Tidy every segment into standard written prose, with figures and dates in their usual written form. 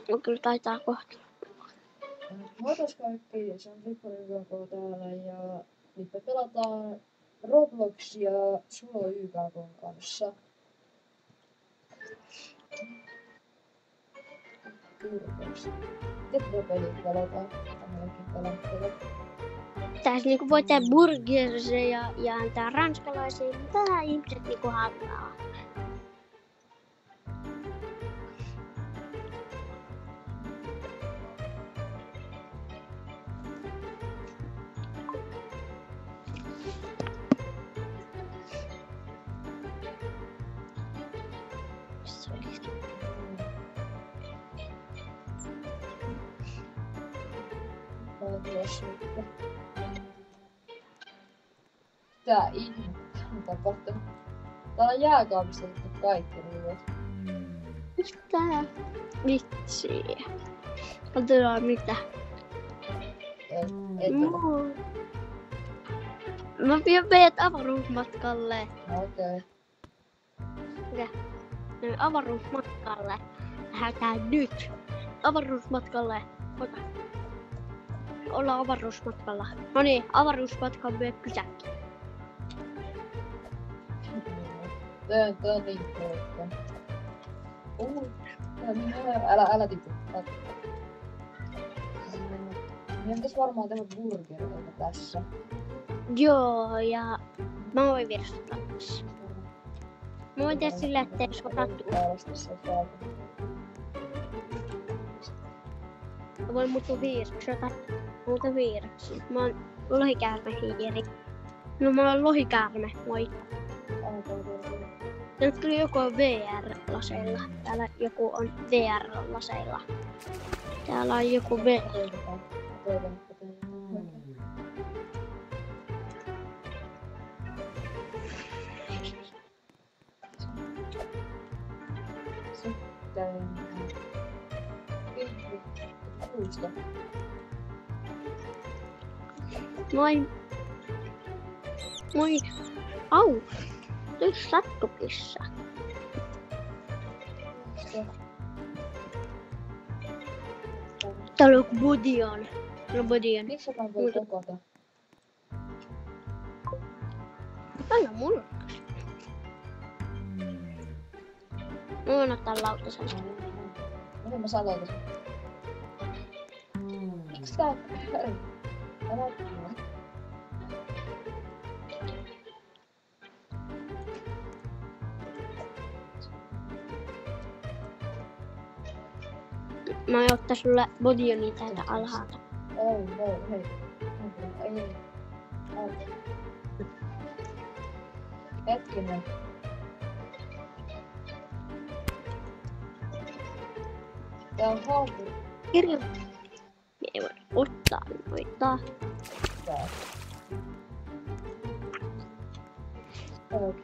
No kyllä taitaa kohta. Moitos kaikki, se on Lipponen YKK täällä ja nyt me pelataan Robloxia Sulo YKKn kanssa. Mitä peliä pelataan? Tämänkin pelattelua. Tässä niinku voi tehdä burgeria ja antaa ranskalaisia, mitä ihmiset niinku haluaa. Tää ihmettä on tapahtunut. Täällä on jääkaapissa kaikki ruuat. Mitä? Vitsi. Katsotaan mitä. Mä vien meidät avaruusmatkalle. Okei. Mitä? Avaruusmatkalle. Lähdetään nyt. Avaruusmatkalle. Ota. Ollaan avaruusmatkalla. No niin, avaruusmatkan myö pysäkki. Tää on niin pelkkä. Älä tipu. Meidän pitäis varmaan tehdä burgereita tässä. Joo, ja mä voin virstata tässä. Mä voin tehdä sillä, ettei se otattu. Mä voin muuttua viiraksi, muuta viiraksi. Mä oon lohikäärmehiiri. No mä oon lohikäärme, moi. Nyt tuli joku on VR-laseilla. Täällä joku on VR-laseilla. Täällä on joku VR. Moi. Moi. Au. Nyt sattukissa. Täällä on joku Budion. No Budion. Miksi mä voi kokota? Anna mulle. Mä voin ottaa lautasen. Miten mä saan lautasen? Miks tää? Älä tulla. Mä oon ottaa sulle Budionia täältä alhaalta. Ei. Hetkinen. Tää on hauku. Kirjo. Ei voi ottaa noita. Tää.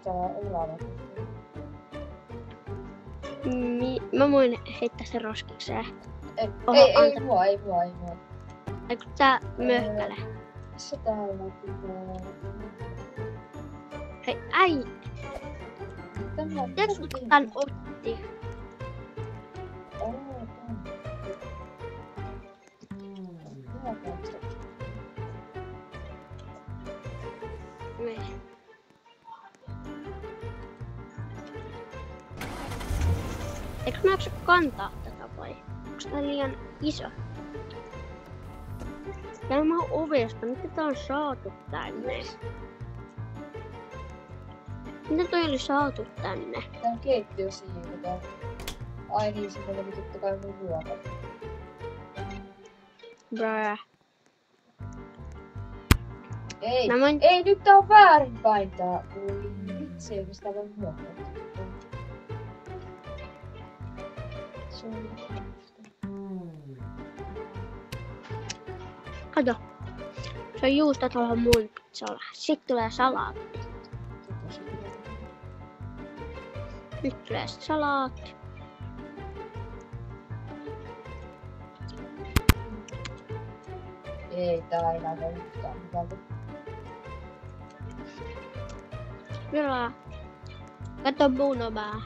Tää elävä. Mä voin heittää sen roskikseen. Ei mua. Eiku tää möhkäle. Missä täällä pitää? Hei, äi! Tiedätkö kun tän otti? Eikö mä jaksa kantaa tätä vai? Onks tää liian iso? Täällä mä oon ovesta, miten tää on saatu tänne? Miten toi oli saatu tänne? Tää on keittiö siinä. Ai niin, siinä oli totta kai mun ruoka. Brää. Ei, nyt tää on väärinpäin tää. Ui, vitsi, eikä sitä voi muokata. Kato. Se on juusto tuohon mun pizzalle. Sitten tulee salaatti. Nyt tulee salaatti. Ei tää enää voi yhtään hyvältä. Kyllä. Kato mun omaa.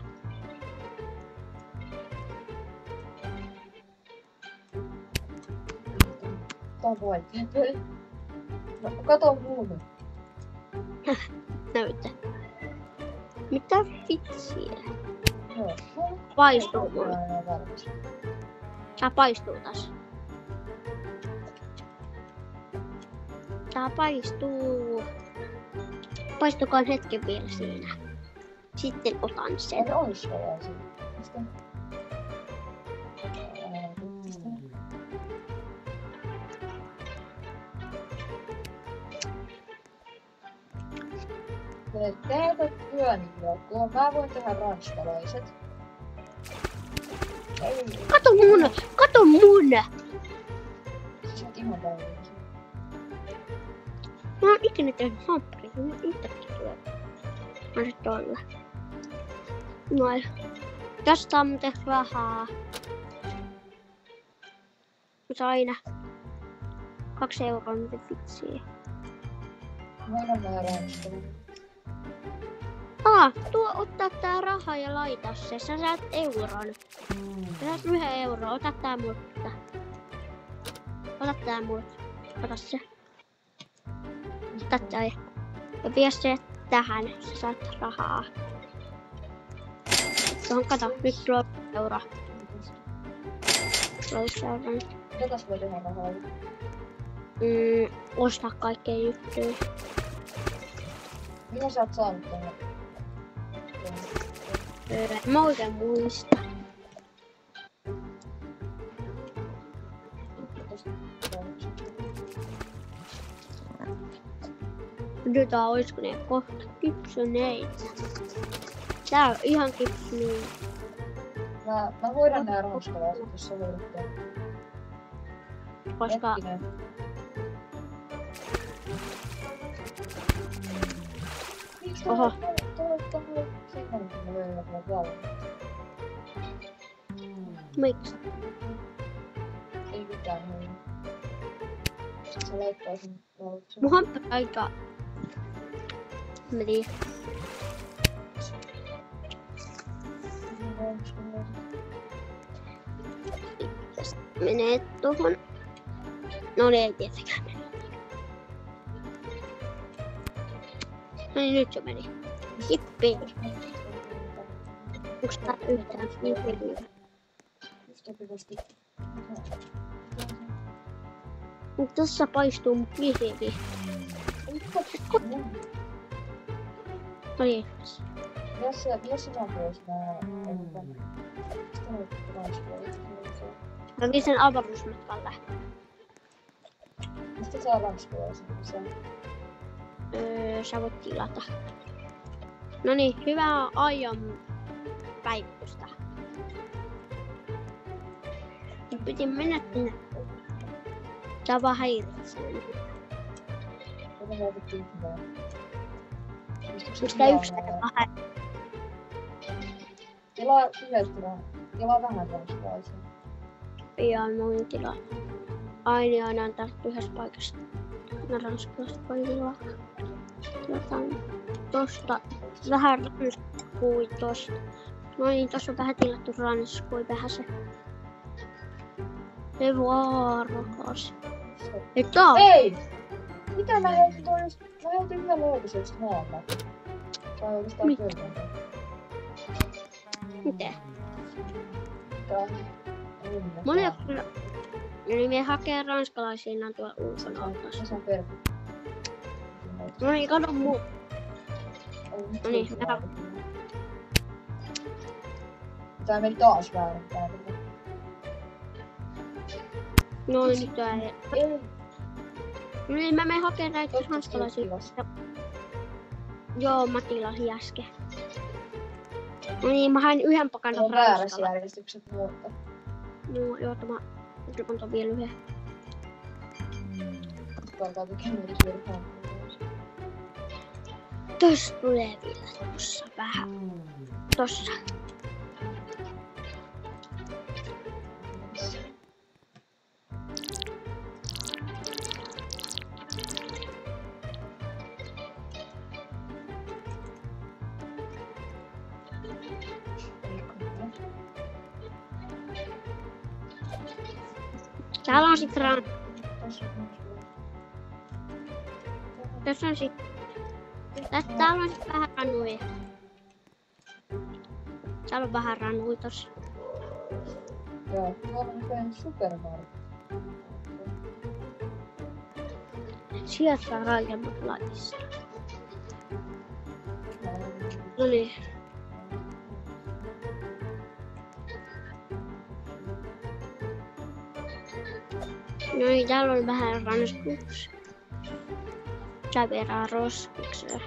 Tää on vaikea peli. No kato mun. Näytä. Mitä vitsiä? Joo. Paistuu mulle. Mä en valmis. Tää paistuu taas. Tää paistuu. Paistukoon hetken vielä siinä. Sitten otan sen. En ois vielä siinä. Mistä? Teetä työn joku. Mä voin tehdä ranskalaiset. Ei. Kato mun! Kato mun! Sä oot ihan täydellinen. Mä oon ikinä tehnyt hampuriin. Mä oon yhtäkkiä työtä. Mä oon se tolla. Noin. Tästä on muuten rahaa. Mä sain 2 euroa muuten vitsiä. Voidaan tehdä ranskalaiset. Tuo ottaa tää raha ja laita se. Sä saat euron. Sä saat 1 euroa. Ota tää multa. Ota tää multa. Ota se. Ota tää. Ja vie se tähän. Sä saat rahaa. Tuohon kato. Nyt tuo euro. Tuo euron. Jotas voi tehdä rahaa. Ostaa kaikkea juttuja. Mitä sä oot saanut tänne? Mä oikein muista. Katsotaan oisko ne kohta kypsyneitä. Tää on ihan kypsyneitä. Mä hoidan nää ranskalaiset, jos sä hoidat tämän. Koska Hetkinen. Miksi Oho. tuolla siinä kun mä löin olla valmiit? miksi? Ei mitään noin. Sit sä laittaa sen valmiiksi. Mun hampaa aika... Mä tiedän. Menee tuohon. No ei tietenkään mene. No niin, nyt se meni. Jippi. Onks tää yhtään hyviä? Just sopivasti. Mut tossa paistuu mun vihreä. No niin. Jos sä pois nää... Sitä on ranskalaiset. Mä vien sen avaruusmatkalle. Mistä saa ranskalaiset? Sä voit tilata. No niin, hyvää ajan päivitystä. Nyt piti mennä tänne. Tää vaan häiritsee. Tätä käytettiin hyvää. Mistä yksi tai 2? Tilaa yhdessä. Tilaa vähän ranskalaisia. Pian noin tilaa. Aina antaa yhdessä paikassa. No ranskalaiset voi tilaa. Tilataan tosta vähän ranskui tosta. Noin, tossa on vähän tilattu ranskui vähän se. Se vuorokas. Nyt on! Hei! Mitä mä heitin toi just... Mä heitin yhden loogisen just maalle. Tai oikeastaan Mit? pöydän. Miten? Tää on... Rinne. Monella... Eli me hakee ranskalaisia tuolla ulkona. Se on perhe. No niin, kato muu. No niin, Tää meni taas väärin tää. No niin, nyt tää ei. Ei. No niin, mä menen hakemaan näitä ranskalaisia. Ranskalaisia. Joo, mä tilasin äsken. No niin, mä hain yhden pakanan On väärässä ranskalaisia. järjestykset muuta. No joo, tämä on vielä yhden. Alkaa tekemään virhaa. Tossa tulee vielä tossa vähän. Tossa. Täällä on sit Tässä on sit... Täällä on sit vähän ranuja. Täällä on vähän ranuja tossa. Joo, tuolla on näköjään supermarket. Sieltä saa rajemmat lajissa. No niin. No niin, täällä on vähän ranskuksia. Tää verran roskiksia.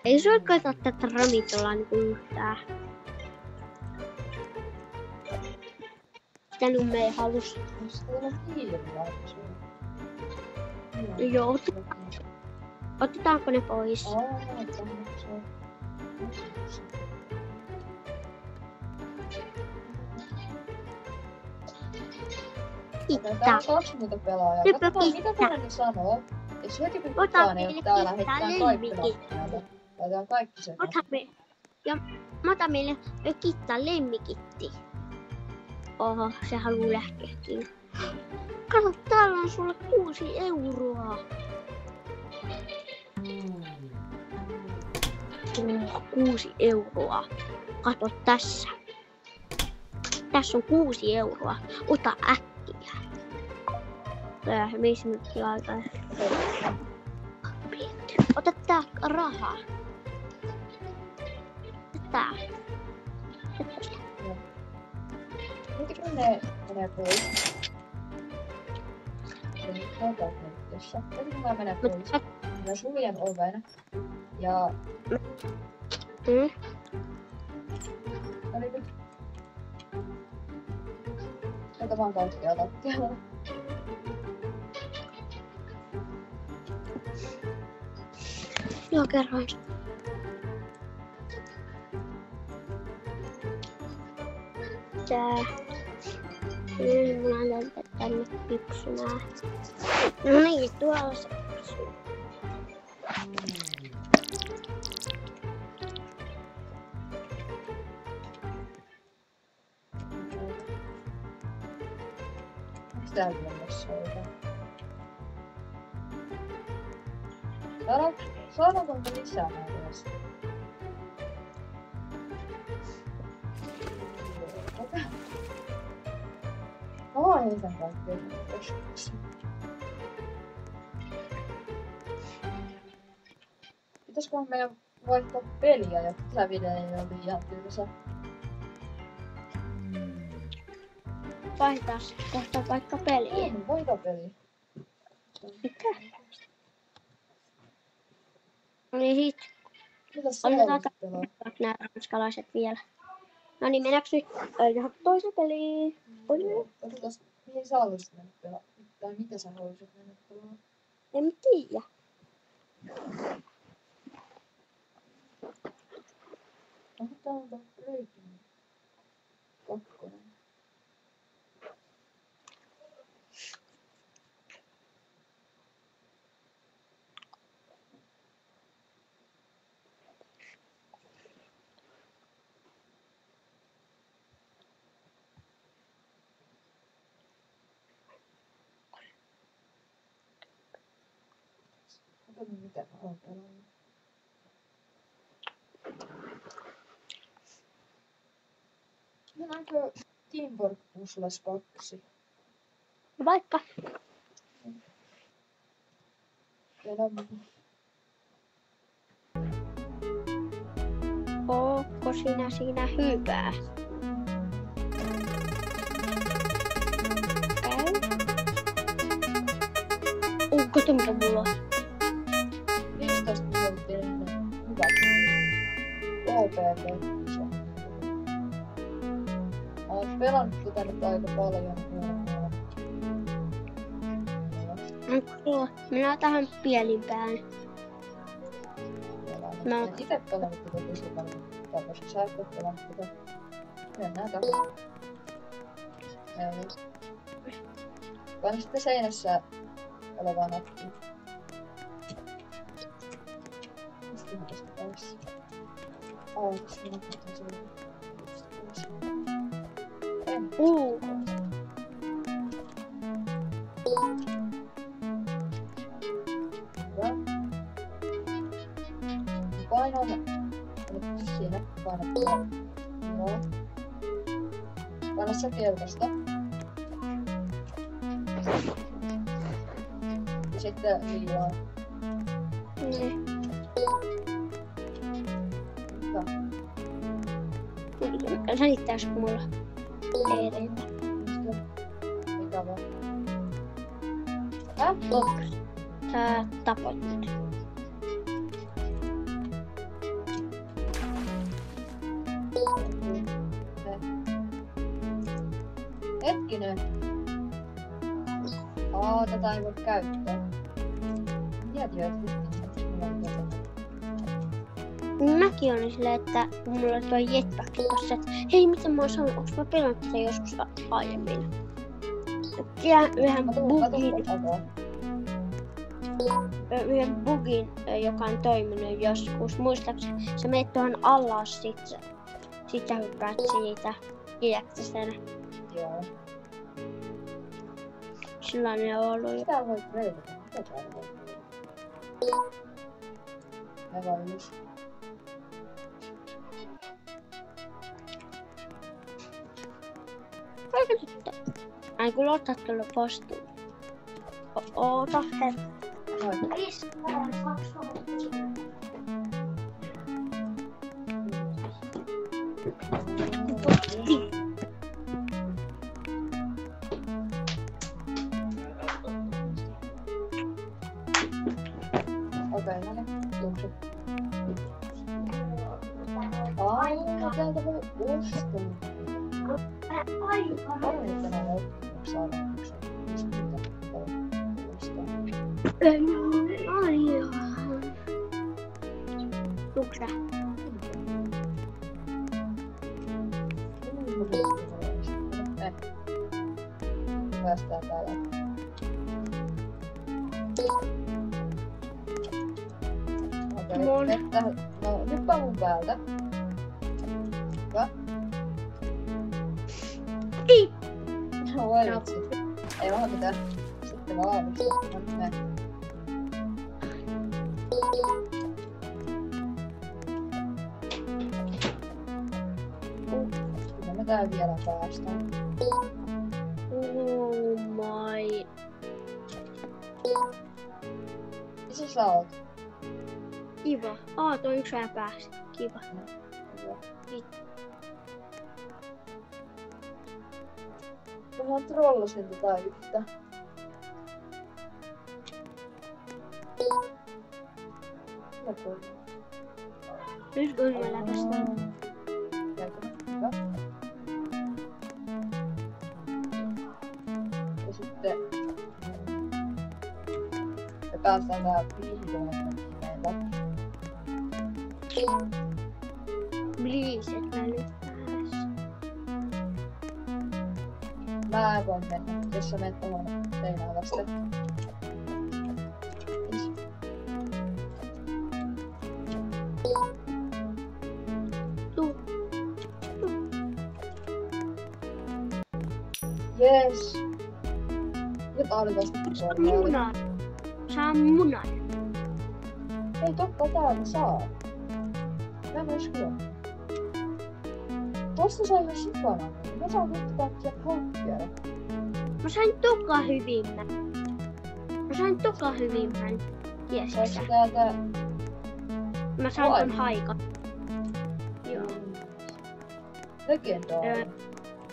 Ei se oikein tätä ravintolaa niinku yhtään. Sitä nyt me ei halus. Täällä on hiilillä. Joo, otetaanko ne pois? Täällä on 2 muuta pelaajaa. Katsotaan mitä täällä ne sanoo. Jos heti kun kukaan ei oo täällä, heitetään kaikki lappuja. Laitetaan kaikki sen. Mä otan meille Kitta lemmikitti. Oho, se haluu lähteäkin. Kato, täällä on sulle 6 euroa. 6 euroa. Kato tässä. Tässä on 6 euroa. Ota äkkiä. Tää 5 minuuttia aikaa. Ota tää rahaa. Tää. Nyt kun ne menee pois. Eli noita hetkessä. Nyt kun mä menen pois. Mä suljen oven. Ja... Oli nyt. Ota vaan kaikkea lattialla. Joo, kerroin. Tää. Nyt mulla on lentää tänne kypsymään. No niin, tuolla se kypsyy. Onks täällä mennessä jotain? Saadaanko me lisää näitä tästä? Heitän kaikkea koskeksi. Pitäisikohan meidän vaihtaa peliä, jotta tää video ei ole liian tylsä? Vaihtaa kohta vaikka peliä. Vaihtaa peliä. Mitä? No niin sit. Mitäs sä haluaisit pelaa? Nää ranskalaiset vielä. No niin, mennäänkö nyt johon toisen peliin? Otetaan, mihin sä haluaisit mennä pelaa? Tai mitä sä haluaisit mennä pelaa? En tiedä. Otetaan Breaking 2. Mitä mä oon pelannut? Mennäänkö Teamwork Puzzles 2? Vaikka. Ootko sinä siinä hyvä? Kato mitä mulla on. 15 minuuttia ennen. Hyvä. OPP. Oon pelannut tätä nyt aika paljon. Minä tähän pienimpään. Mä oon ite pelannut tätä tosi paljon. Koska sä et oo pelannut tätä. Mennään tähän. Paina sitten seinässä olevaa nappia. Mistähän tästä pois? Tässä minä katson sen. painat. Joo. Paina se keltaista. Ja sitten liilaa. Niin. Hyvä. Selittääkö mulla teereitä? Mikä vaan? Sä tapoit nyt. Hetkinen. Tätä ei voi käyttää. Mietin, että mulla on tätä. Mäkin olin silleen, että kun mulla oli tuo jetpack tossa, että hei, mitä mä oon saanut, onks mä pelannut tätä joskus aiemmin? Tiedän yhden bugin, joka on toiminut joskus. Muistaakseni sä menet tuohon alas, sit sä hyppäät siitä kieksestä. Joo. Sellainen on ollut jo. Mitä voi treidata? Mitä täällä voi? Aivan just. Ai kun otat tuolla postiin. Oota hetki. Okei, no niin. Tuokset. Täältä voi ostaa. Tänään loppuksi saadaan yksi. Ai joo. Tuksä. Päästään täällä. Okei, vettä. No, hyppää mun päältä. Hyvä. Ei! No voi vitsi. Ei vaan mitään. Sitten vaan vitsi. No me. Kyllä me tää vielä päästään. Oh my. Missä sä oot? Kiva. Tuo yksi ajan pääsi. Kiva. Vähän trollasin tätä yhtä. Nyt kun mä läpästään. Hyvä. Ja sitten me päästään tää 50 meiltä. Please, et mä nyt pääs. Mä en voi mennä, jos sä menet tuohon seinään vasten. Yes. Jotain oli vasta Munan. Saa munan. Ei totta täältä saa. Mä en usko. Tosta sai jo sikana. Mä saan nyt kaikkia hankkeja. Mä sain toka hyvimmän. Jeesissä. Saisi täältä... Mä sain ton haikan. Joo. Legendaari.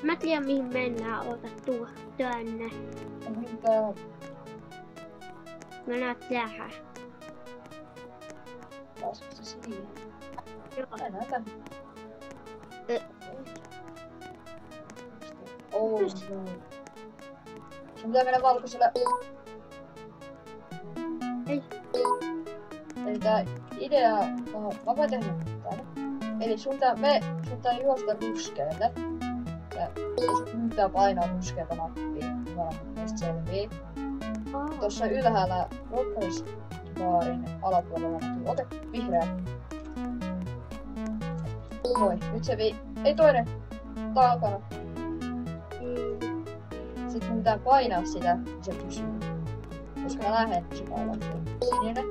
Mä en tiedä mihin mennään. Oota tänne. Mihin tää... Mä näet tähän. Pääsikö se siihen? Joo. Mä näytän. Oh no. Sun pitää mennä valkoiselle... Ei. Eli tää idea... No, mä voin tehdä tänne. Eli sun pitää juosta ruskeelle. Sun pitää painaa ruskeata nappia. Hyvä, meistä selvii. Tossa ylhäällä Rockers baarin alapuolella näkyy. Ote vihreä. Moi, nyt se ei toinen. Takana. Sitten mun pitää painaa sitä, niin se pysyy. Jos mä lähden, niin se painaa sininen.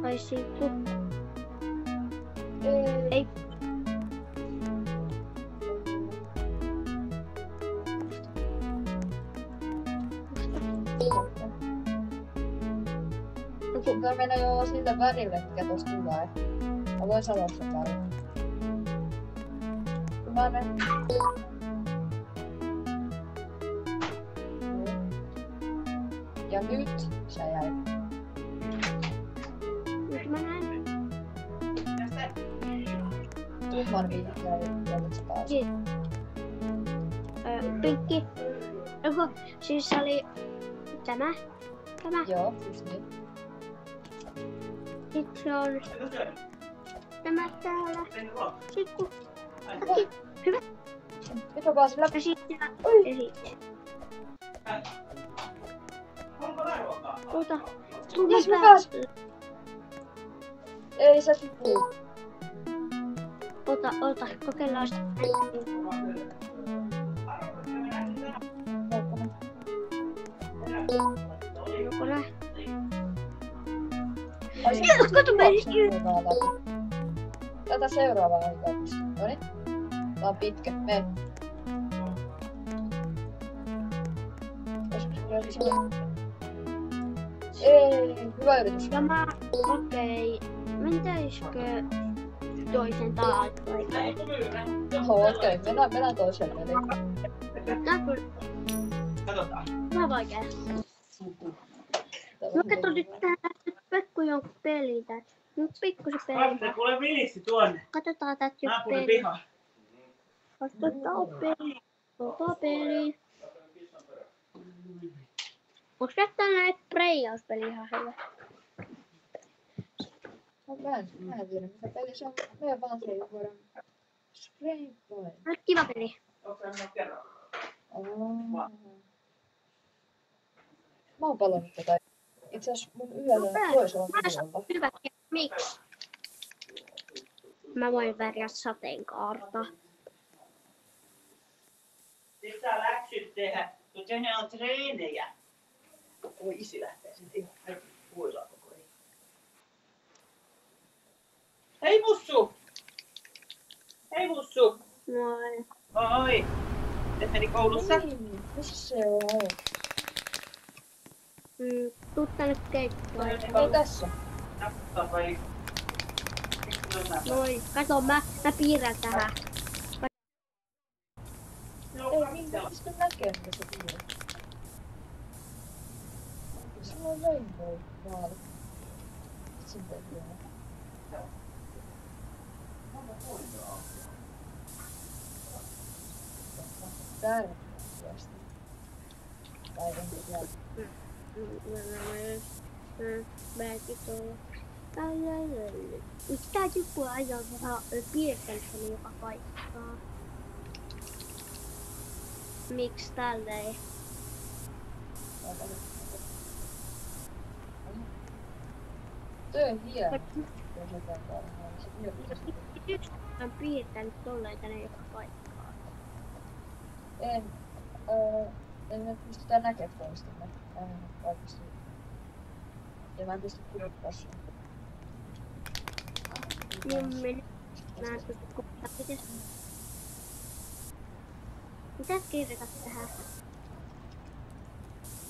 Ai siitä. Ei. Tää menee jo sille värille, mikä tosta tulee. Mä voin sanoa sen värin. Punainen. Ja nyt sä jäit. Nyt mä näen. Tumman vihreän ja nyt sä taas. Pinkki. Oho, siis oli tämä. Joo, just niin. Sitten se on tämä täällä. Sikku. Okei, hyvä. Nyt on vaan se läpi. Ja sitten Oi! ja sitten. Ota. Yes, mä pääs. Ei se tippuu. Ota, kokeillaan sitä. Ole. Ai se Joo, kato, meni Tätä seuraavaa aikaa pystyy. Noniin. Tää on pitkä. Mene. Ei, hyvä yritys. Tämä, okei. Mentäisikö toisen taas oikein? Okei, mennään toiseen peliin. Tää kyllä. Tää on vaikea. Mä katson nyt tää Pekku jonkun pelin täältä. Nyt pikkusen pelin. Katsotaan, kuule vilissi tuonne. Katsotaan täältä joku Naapurin peli. piha. Katsotaan peli. Koko peli. Onks tällainen preijauspeli ihan hyvä? Mä en tiedä mitä peli se on. Mene vaan siihen voidaan. Screenplay. Kiva peli. Mä oon palannut tätä. Itse asiassa mun yhdellä toisella videolta. Hyvä. Miksi? Mä voin väriä sateenkaarta. Pitää läksyt tehdä, kun ne on treenejä. Voi isi lähtee sen ihan huilaa koko ajan. Hei Mussu! Hei Mussu! Moi. Oi! Mites meni koulussa? Niin, missä se on? Tuu tänne keittoon. Ei tässä. Napputaan vai? Moi. Kato, mä piirrän tähän. Ei, mistä näkee mitä se tulee? Sulla on rainbow maali. Sitten vielä. Tärkeästi. Tai en tiedä. Mäkin tuolla. Miksi tää tippuu aina vähän piirtänyt joka paikkaa? Miksi tälleen? Toi on hieno. Jos otetaan se piirtäisi. Yksi on piirtänyt tolleen tänne joka paikkaan. En nyt pystytään näkemään toistamme. Kaikista. Ja mä en pysty kirjoittaa sun. Niin mä en pysty kohtaa. Mitä kirjoitat tähän?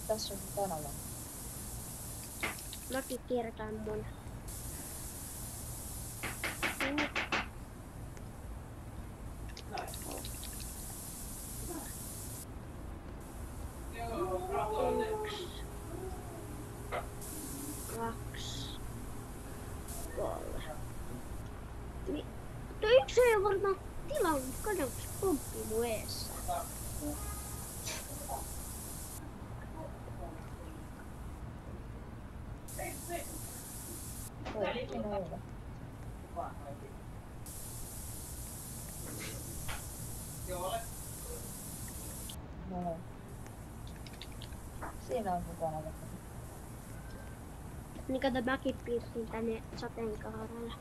Tässä on kanava. Mäkin kirjoitan mun. Kaksi. Kolme. Niin. Tuo yksi ei ole varmaan tilannut kadoksi pomppi mun eessä. Voi ikinä olla. No. Siinä on mukana. Niin kato, mäkin piirsin tänne sateenkaarelle.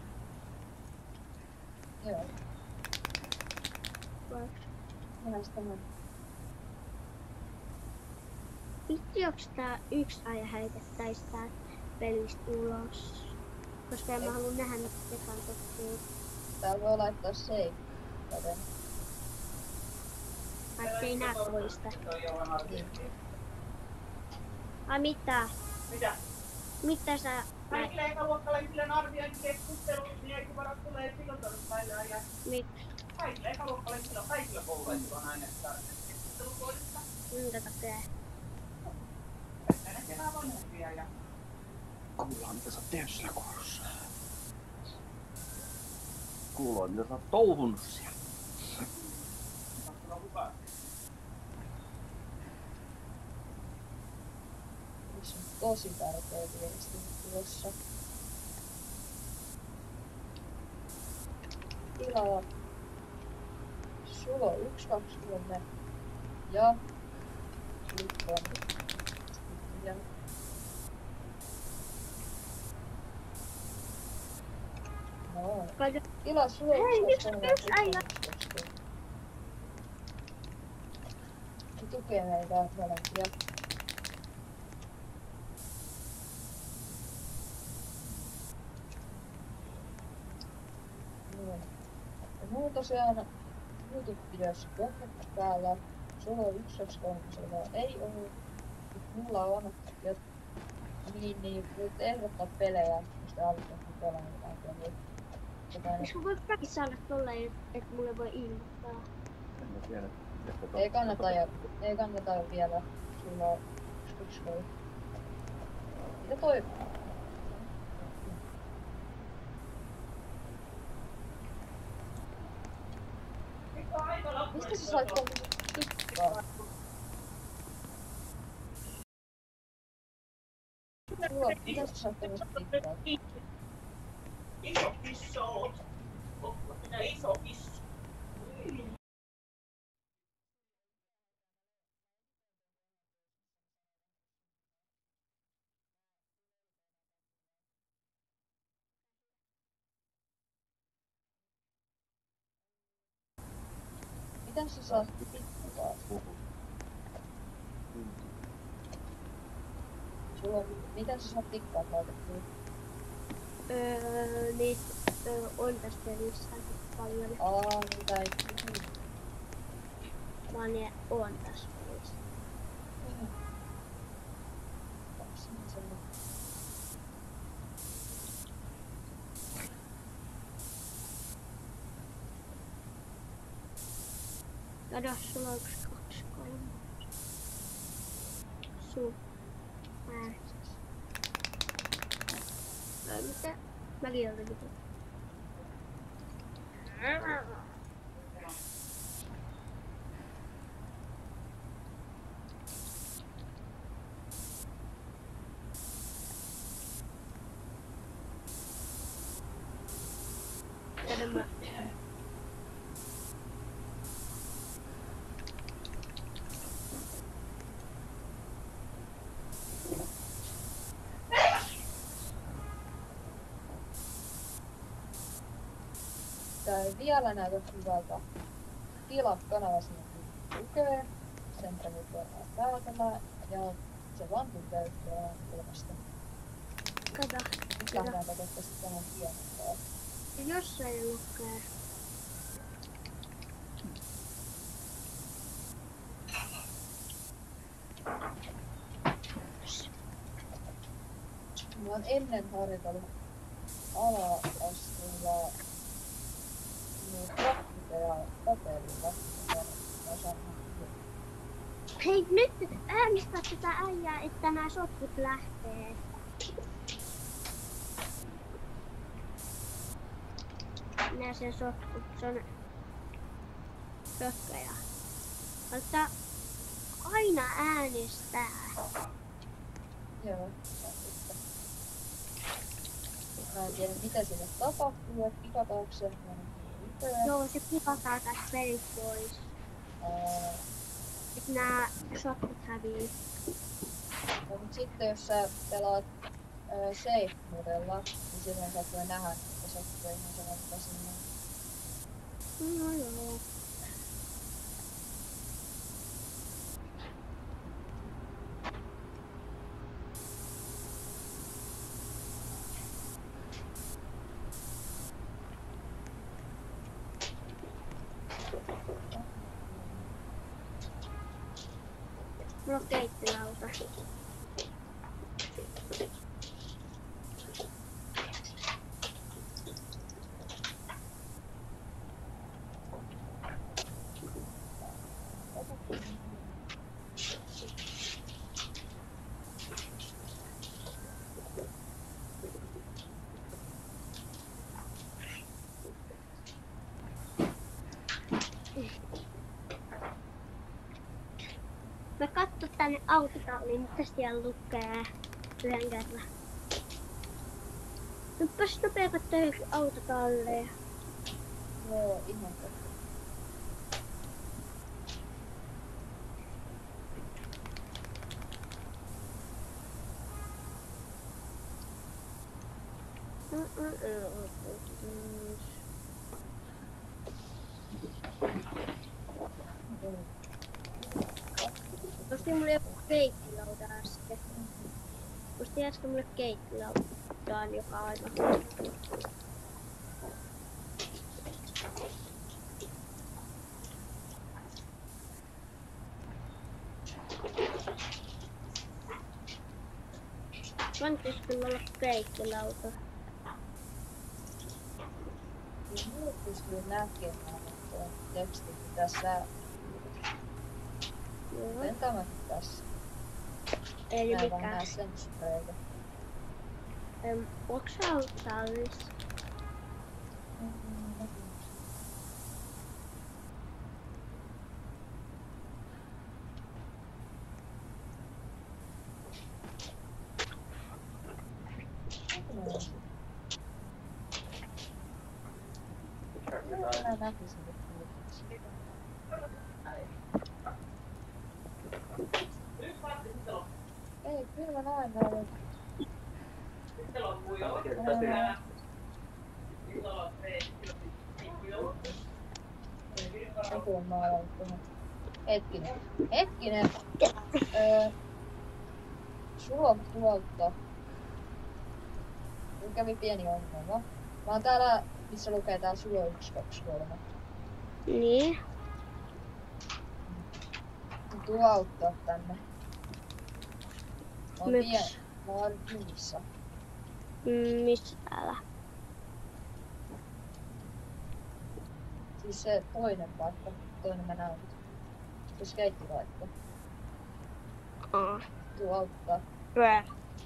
Joo. Vaikka. Minäs tämän. Vitsi, onks tää yksi aja häitettäis tää pelistä ulos? Koska en mä halua nähdä, mitä tekaan tottuu. Täällä voi laittaa save. Joten Vaikka ei nää toista. niin. Ai mitä? Mitä? Mitä sä... Kaikille ekaluokkalaisille arviointikeskustelut, niin eikö varat tulee pilotaruspäivää ja kaikille ekaluokkalaisille on kaikilla koululaisilla on aina keskustelukohdista. Minkä takia? Että ne kenää vanhempia ja... Kuullaan mitä sä oot tehnyt siellä koulussa. Kuullaan mitä sä oot touhunut siellä. Se on tosi tärkeä viesti tuossa. Tilaa Sulo 120 ja Lippuan. No. Tilaa Sulo 120 Se tukee meitä molempia. Ja mulla tosiaan YouTube-videossa kommentti päällä. Sulla on 123 ei ollut. Mulla on. Ja niin voit ehdottaa pelejä, mistä aloittaa pelannut aikoina. Eikö mä voi kaikki saada tolleen, että mulle voi ilmoittaa? En mä tiedä. Ei kannata jo vielä. Sulla on yksi voi. Mitä toi? Mistä sä sait tommoset tikkaa? Sulla, mitä sä sait tommoset tikkaa? Iso kissa oot. Minä iso kissa. Miten sä saat tikkaa? Sulla on, miten sä saat tikkaa laitettua? Niitä on tässä pelissä aika paljon. Niitä ei. Vaan ne on tässä pelissä. Kato, sulla on 1, 2, 3. Sun äänestäs. Mitä? Mäkin olen mitä. Kato mä. Tää ei vielä näytä hyvältä. Tilaa kanava sinne lukee. Sen nyt voidaan päätellä. Ja se vantu täyttää ilmasta. Kato. Nyt lähdetään katsomaan tähän pienempää. Jossain lukee. Mä oon ennen harjoitellut ala-asteella graffiteja paperilla. Hei, nyt äänestää tätä äijää, että nämä sotkut lähtee. Nää sen sotkut, se on sotkeja. Mutta aina äänestää. Joo. Mä en tiedä mitä sinne tapahtuu, että pikataanko se Joo, se pipataan tästä pelit pois. Et nää sotkut hävii. No, mut sitten jos sä pelaat safe-modella, niin silloin sä et voi nähdä, että sä oot ihan sama mitä sinne. No joo. Mulla on keittilauta. Mä katson tänne autotalliin, mitä siellä lukee yhden kerran. Nyppäs nopea katsoa autotallia. Joo, ihan totta. Osti mulle joku keittilauta äsken. Osti äsken mulle keittilautaan joka aika. Kannattaisi kyllä olla keittilauta. Niin mulle pystyy näkemään tuon tekstin tässä. Joo. Miten tämä tässä? Ei Mä en vaan mikään. näe sensureita. Onko sä autotallissa? Mä näkisin nyt kuitenkin. Ei, kyllä mä näen täällä. Joku on maalannut tuohon. Hetkinen. Sulla on tuolta. Mulla kävi pieni ongelma. Mä oon täällä, missä lukee tää Sulo 1, 2, 3. Niin. Tuu auttaa tänne. Mä oon Miks? Mä oon junissa. Missä täällä? Siis se toinen paikka. Toinen mä näen. Se skeittipaikka. Tuu auttaa.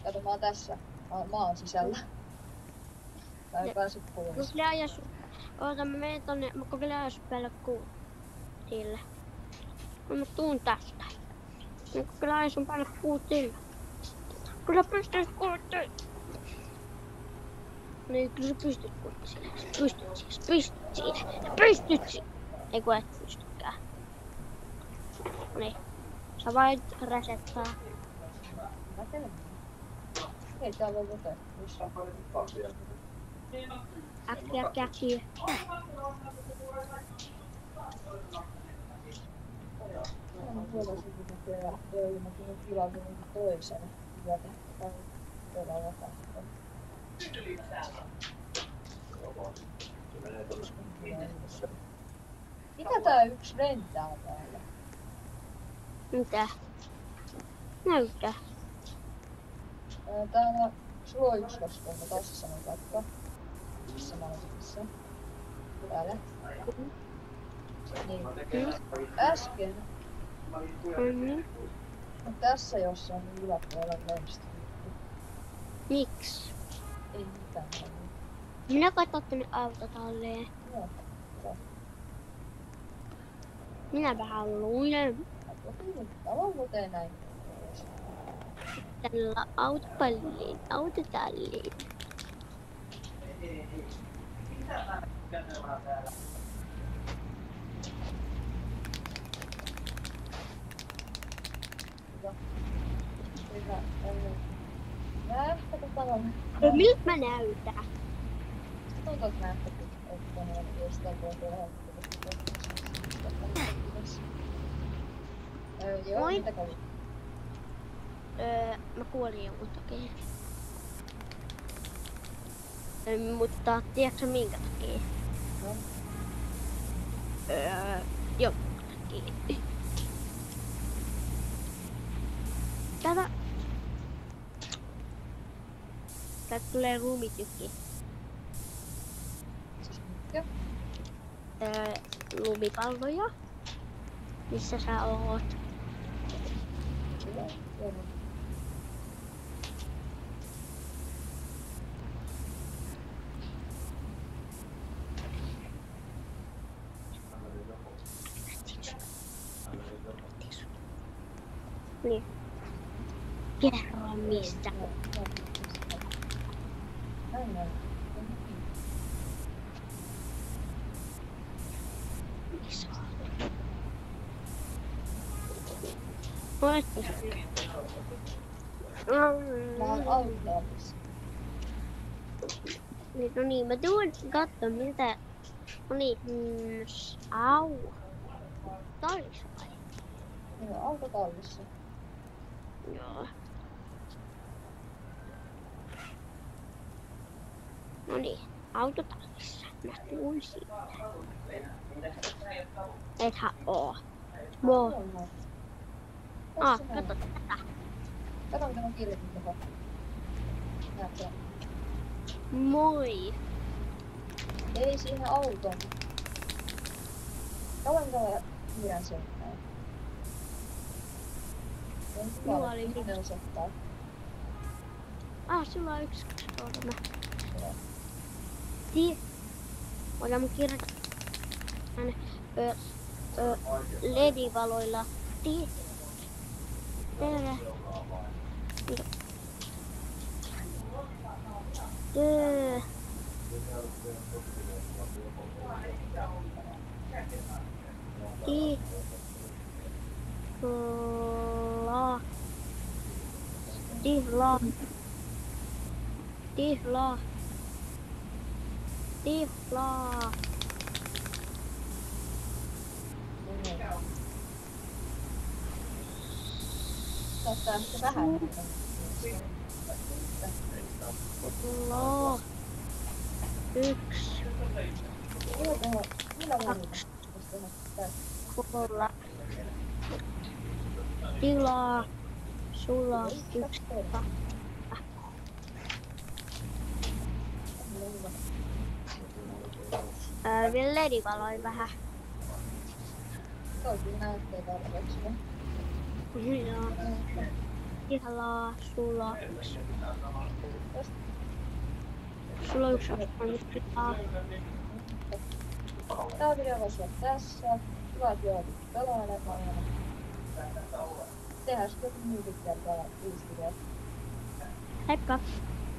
Kato, mä oon tässä. Mä oon sisällä. Mä en pääse Mä pois. kyllä ajan sun... Oota, mä menen tonne... Mä kyllä ajan sun päälle kuutille. Mä tuun tästä. Mä kyllä ajan sun päälle kuutille. Kyllä pystyt kuutille. Niin, kyllä sä pystyt kuutille. Pystyt siihen. Ei kun et pystykään. Niin. Sä voit resettaa. Mä teen. Ei tää voi vetää. Äkkiä. Mä huomasin, että teillä joillakin on tilannut toisen. Hyvältä. Tai todella vakavaa. Mitä tää yksi lentää täällä? Mitä? Näytä. Täällä Sulo 1, 2, 3 taas sanon paikka. Missä mä olen tässä? Täällä. Niin. Äsken. On tässä jossain yläpuolella löystä. Miksi? Ei mitään. Minä katson tänne autotalleen. Joo. Minä vähän luen. Talo muuten näin. Tällä autotalliin. Hyvä. Näettekö talon? Miltä mä näytän? Tuntuu, että näettekö, että ne ei sitä voi tehdä. Joo, Moi. mitä kävi? Mä kuolin jonkun takia. Mutta tiedätkö minkä takia? No. Jonkun takia. Täältä tulee lumitykki. Joo. Lumipalloja. Missä sä oot? Kyllä. Joo. Niin. Kerro mistä. Näin. Missä olet? Mä oon autoomissa. No niin, mä tuun katsoa miltä... No niin, au. Tallissa vai? Joo, autotallissa. Joo. No niin, autotallissa. Mä tuun siitä. Ethän oo. Moi. Kato tätä. Kato mitä mä kirjoitin tuohon. Näetkö? Moi. Ei siihen autoon. Kauan mä pidän sen näin. Mulla oli mitä osoittaa. Sulla on 1, 2, 3. Joo. Voidaan kirjoittaa LED-valoilla. Terve. Tihla. Saattaa ehkä vähän. Lo. 1. Millä välillä? Kolla. Tilaa. Sulla on 1. Vielä LED-valoin vähän. Toikin näyttää tarpeeksi. Joo. Tilaa. Sulla on 1. Sulla on 1 tilaa. Tää video voisi olla tässä. Hyvät joodit pelailemaan. Tehdään sitten joku muukin kertaa 5 videota. Heippa.